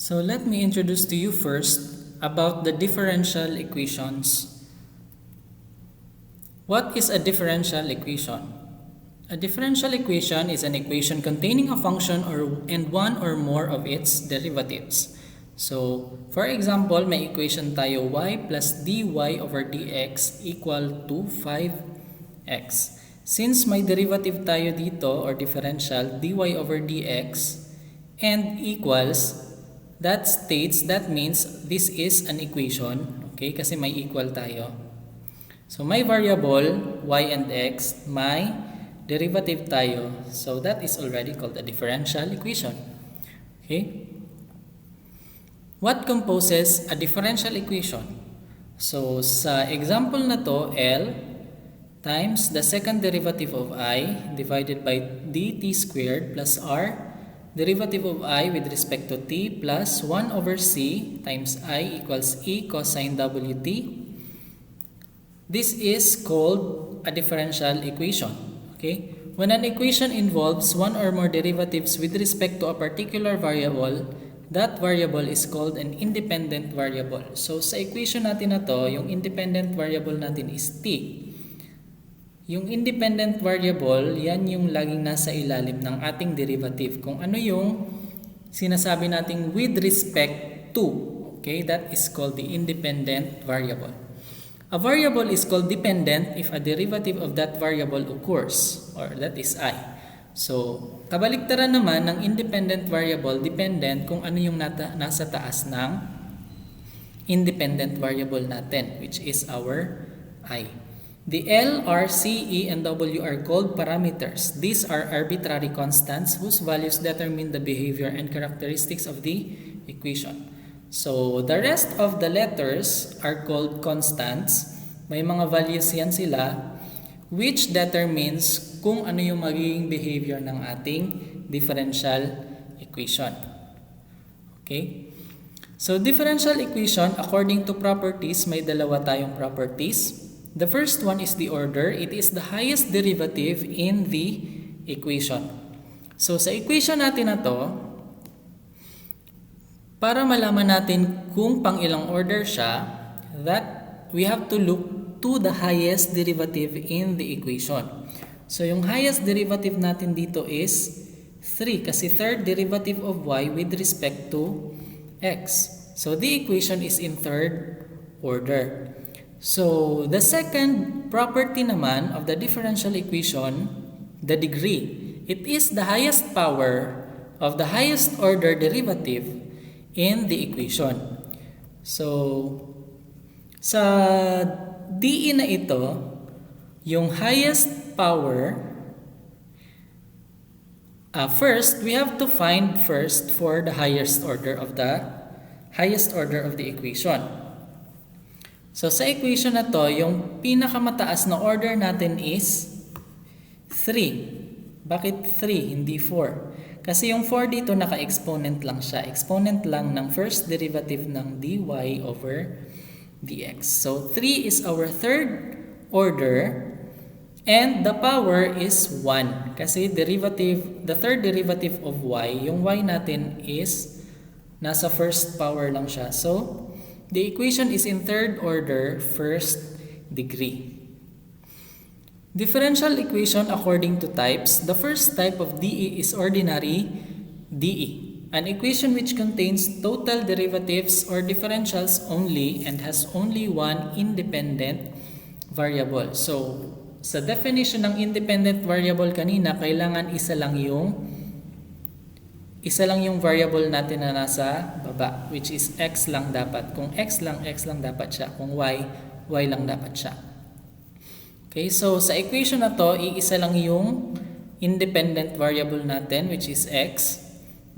So let me introduce to you first about the differential equations. What is a differential equation? A differential equation is an equation containing a function and one or more of its derivatives. So, for example, may equation tayo y plus dy over dx equal to 5x. Since may derivative tayo dito or differential dy over dx and equals, that means this is an equation, okay? Kasi may equal tayo. So may variable y and x, may derivative tayo. So that is already called a differential equation. Okay? What composes a differential equation? So sa example na to, L times the second derivative of I divided by dt squared plus r derivative of I with respect to t plus 1 over c times I equals e cosine wt. This is called a differential equation. Okay? When an equation involves one or more derivatives with respect to a particular variable, that variable is called an independent variable. So sa equation natin na to, yung independent variable natin is t. Yung independent variable, yan yung laging nasa ilalim ng ating derivative. Kung ano yung sinasabi nating with respect to. Okay? That is called the independent variable. A variable is called dependent if a derivative of that variable occurs, or that is I. So, kabaliktaran naman ng independent variable, dependent kung ano yung nasa taas ng independent variable natin, which is our I. The L, R, C, E, and W are called parameters. These are arbitrary constants whose values determine the behavior and characteristics of the equation. So, the rest of the letters are called constants. May mga values yan sila which determines kung ano yung magiging behavior ng ating differential equation. Okay? So, differential equation, according to properties, may dalawa tayong properties. The first one is the order. It is the highest derivative in the equation. So, sa equation natin na to, para malaman natin kung pang ilang order siya, that we have to look to the highest derivative in the equation. So yung highest derivative natin dito is 3 kasi third derivative of y with respect to x. So the equation is in third order. So the second property naman of the differential equation, the degree. It is the highest power of the highest order derivative in the equation. So, sa DE na ito, yung highest power, first, we have to find first for the highest order of the equation. So, sa equation na to, yung pinakamataas na order natin is 3. Bakit 3, hindi 4? Kasi yung 4 dito naka-exponent lang siya. Exponent lang ng first derivative ng dy over dx. So 3 is our third order and the power is 1. Kasi the third derivative of y, yung y natin is nasa first power lang siya. So the equation is in third order, first degree. Differential equation according to types. The first type of DE is ordinary DE, an equation which contains total derivatives or differentials only and has only one independent variable. So, sa definition ng independent variable kanina, kailangan isa lang yung variable natin na nasa baba, which is x lang dapat. Kung x lang dapat siya. Kung y lang dapat siya. Okay, so sa equation na to, iisa lang yung independent variable natin, which is x.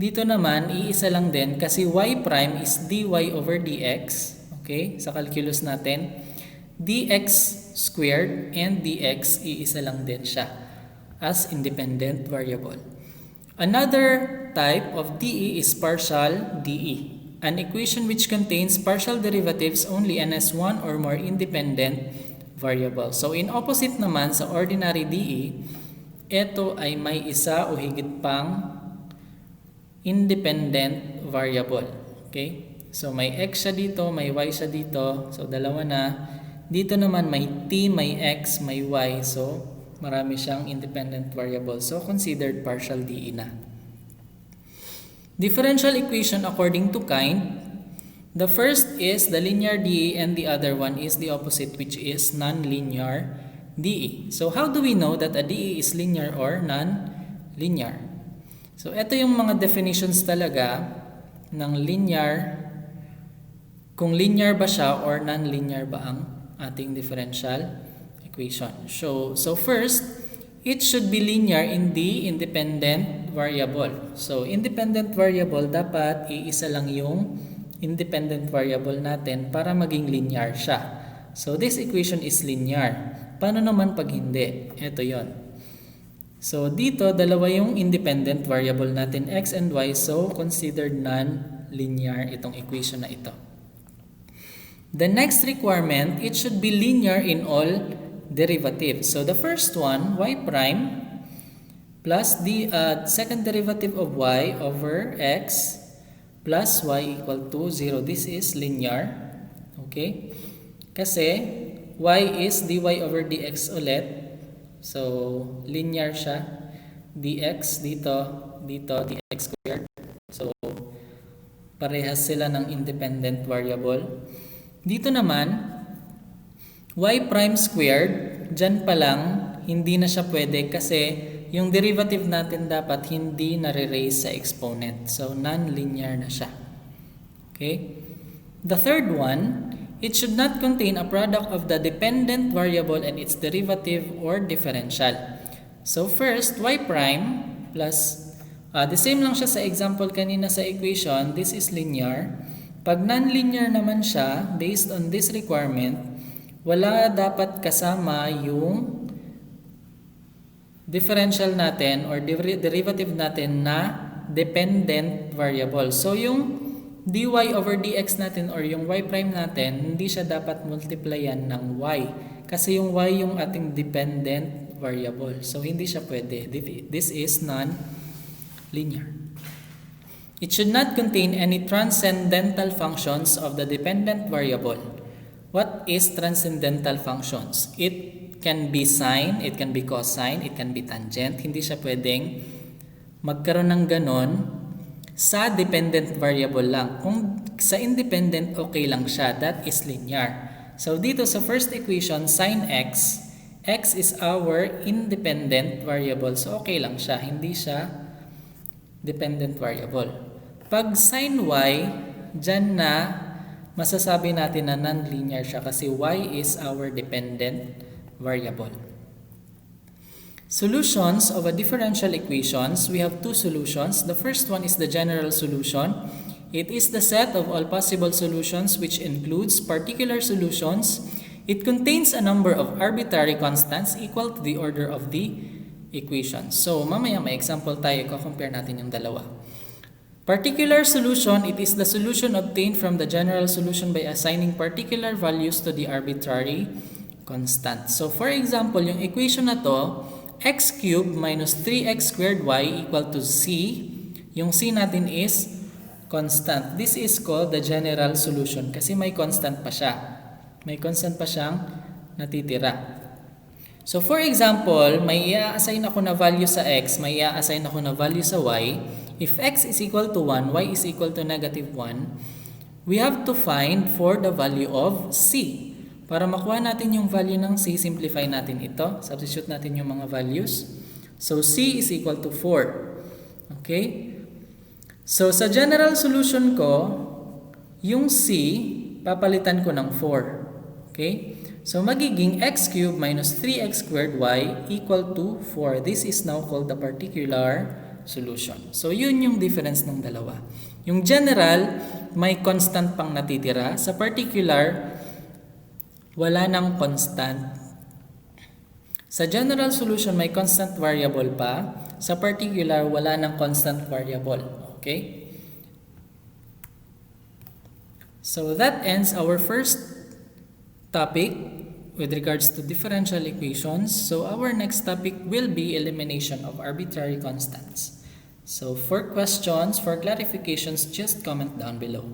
Dito naman, iisa lang din kasi y prime is dy over dx. Okay, sa calculus natin, dx squared and dx, iisa lang din siya as independent variable. Another type of DE is partial DE, an equation which contains partial derivatives only and has one or more independent variable. So, in opposite naman sa ordinary DE, ito ay may isa o higit pang independent variable. Okay? So may x siya dito, may y siya dito. So dalawa na. Dito naman may t, may x, may y. So marami siyang independent variable. So considered partial DE na. Differential equation according to kind. The first is the linear DE and the other one is the opposite, which is non-linear DE. So how do we know that a DE is linear or non-linear? So ito yung mga definitions talaga ng linear, kung linear ba siya or non-linear ba ang ating differential equation. So first, it should be linear in the independent variable. So independent variable, dapat iisa lang yung independent variable natin para maging linear siya. So this equation is linear. Paano naman pag hindi? Ito yon. So dito, dalawa yung independent variable natin, x and y. So considered non-linear itong equation na ito. The next requirement, it should be linear in all derivatives. So the first one, y prime plus the second derivative of y over x plus y equal to 0. This is linear. Okay? Kasi y is dy over dx ulit. So linear siya. dx dito, dx squared. So parehas sila ng independent variable. Dito naman, y prime squared, dyan pa lang, hindi na siya pwede kasi yung derivative natin dapat hindi nare-raise sa exponent. So, non-linear na siya. Okay? The third one, it should not contain a product of the dependent variable and its derivative or differential. So, first, y prime plus, the same lang siya sa example kanina sa equation, this is linear. Pag non-linear naman siya, based on this requirement, wala dapat kasama yung differential natin or derivative natin na dependent variable. So yung dy over dx natin or yung y prime natin, hindi siya dapat multiplyan ng y. Kasi yung y yung ating dependent variable. So hindi siya pwede. This is non-linear. It should not contain any transcendental functions of the dependent variable. What is transcendental functions? It can be sine, it can be cosine, it can be tangent. Hindi siya pwedeng magkaroon ng ganon sa dependent variable lang. Kung sa independent, okay lang siya. That is linear. So dito sa first equation, sine x, x is our independent variable. So okay lang siya. Hindi siya dependent variable. Pag sin y, dyan na masasabi natin na non-linear siya kasi y is our dependent variable. Solutions of a differential equations, we have two solutions. The first one is the general solution. It is the set of all possible solutions which includes particular solutions. It contains a number of arbitrary constants equal to the order of the equation. So mamaya may example tayo, compare natin yung dalawa. Particular solution, it is the solution obtained from the general solution by assigning particular values to the arbitrary constant. So for example, yung equation na to, x cubed minus 3x squared y equal to c. Yung c natin is constant. This is called the general solution kasi may constant pa siya. May constant pa siyang natitira. So for example, may i-assign ako na value sa x, may i-assign ako na value sa y. If x is equal to 1, y is equal to negative 1, we have to find for the value of c. Para makuha natin yung value ng c, simplify natin ito. Substitute natin yung mga values. So c is equal to 4. Okay? So sa general solution ko, yung c, papalitan ko ng 4. Okay? So magiging x cubed minus 3x squared y equal to 4. This is now called the particular solution. So yun yung difference ng dalawa. Yung general, may constant pang natitira. Sa particular, wala nang constant. Sa general solution, may constant variable pa. Sa particular, wala nang constant variable. Okay? So that ends our first topic with regards to differential equations. So our next topic will be elimination of arbitrary constants. So for questions, for clarifications, just comment down below.